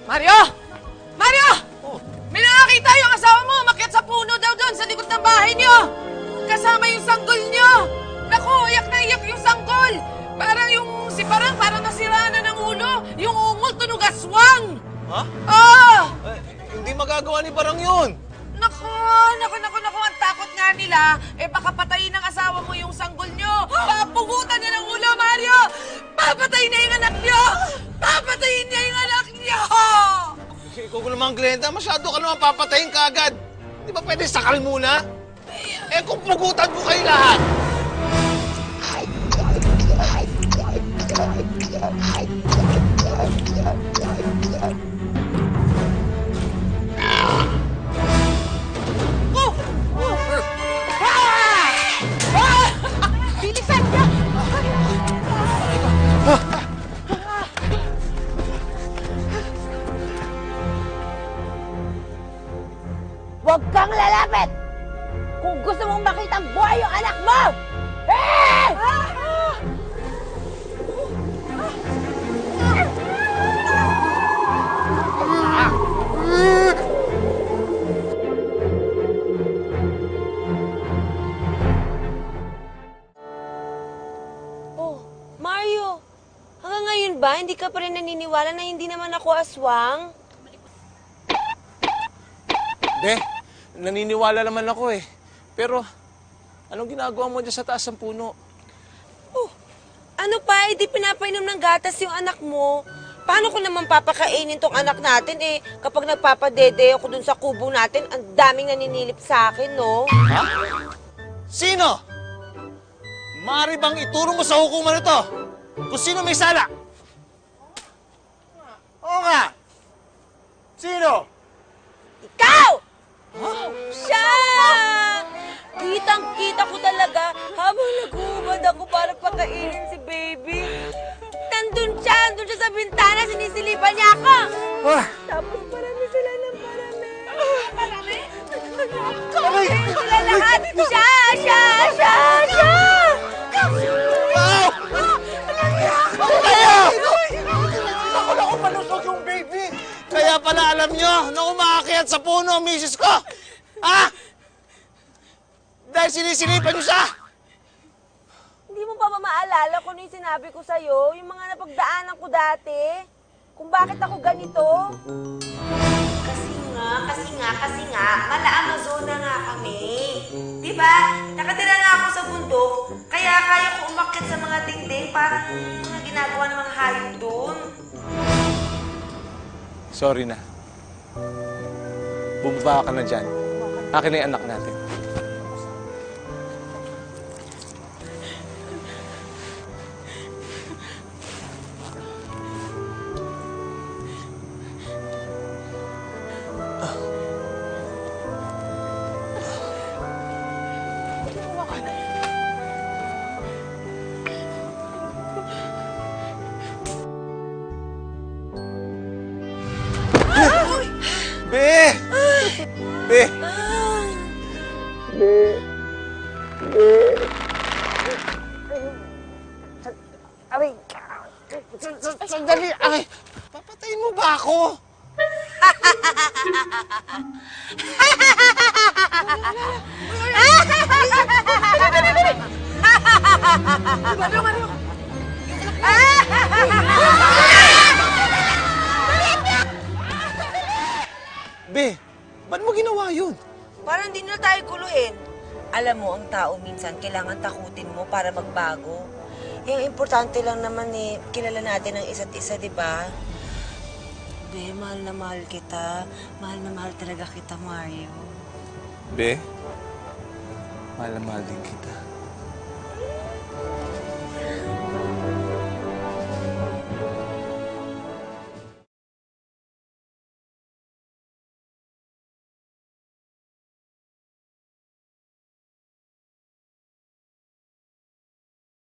Mario! Mario! Oh. May nakakita yung asawa mo, umakyat sa puno daw doon sa likod ng bahay niyo. Kasama yung sanggol niyo. Naku, iyak na iyak yung sanggol. Parang yung si Parang parang nasira na ng ulo. Yung ungol tunog aswang. Ha? Oh! Hindi magagawa ni Parang yun. Naku, ang takot nga nila. Baka patayin ng asawa mo yung sanggol niyo. Papugutan niya ng ulo, Mario. Papatayin niya yung anak niyo. Papatayin niya yung anak niyo. Ikaw ko naman, Glenda, masyado ka naman papatayin ka agad. Di ba pwede sakal muna? Kung pugutan ko kayo lahat. Bilisan niya! Huwag kang lalapit! Kung gusto mong makita buhay yung anak mo! Eh! Oh, Mario, hanggang ngayon ba hindi ka pa rin naniniwala na hindi naman ako aswang? Be, naniniwala naman ako eh. Pero, anong ginagawa mo dyan sa taas ng puno? Oh, ano pa, hindi pinapainom ng gatas yung anak mo. Paano ko naman papakainin tong anak natin kapag nagpapadede ako dun sa kubo natin, ang daming naninilip sa akin, no? Ha? Sino? Maaari bang ituro mo sa hukuman ito kung sino may sala? Oo nga. Sino? Ikaw! Siya! Kitang-kita ko talaga habang nag-uubad ako para pakainin si baby. Nandun siya sa bintana, sinisilipan niya ako. Tapos parami sila ng parami. Parami? Sila lahat. Siya! Wow! Kaya! Ako malusog yung baby. Kaya pala alam nyo na umaakyat sa puno ang misis ko. Ha? Dahil sinisilipan nyo siya. Hindi mo pa ba maalala kung ano yung sinabi ko sa'yo? Yung mga napagdaanan ko dati? Kung bakit ako ganito? Kasi nga, mala-Amazona nga kami. Diba? Nakatira na ako sa bundok, kaya kaya ko umakyat sa mga dingding parang mga ginagawa ng mga hayop doon. Sorry na. Bumaba ka na dyan. Akin na yung anak natin. Be! Be! Aray! Sandali! Ay! Papatayin mo ba ako? Be, ba't mo ginawa yun? Parang hindi na tayo guluhin. Alam mo, ang tao minsan kailangan takutin mo para magbago. Yung importante lang naman kilala natin ang isa't isa, di ba? Be, mahal na mahal kita. Mahal na mahal talaga kita, Mario. Be, mahal na mahal din kita.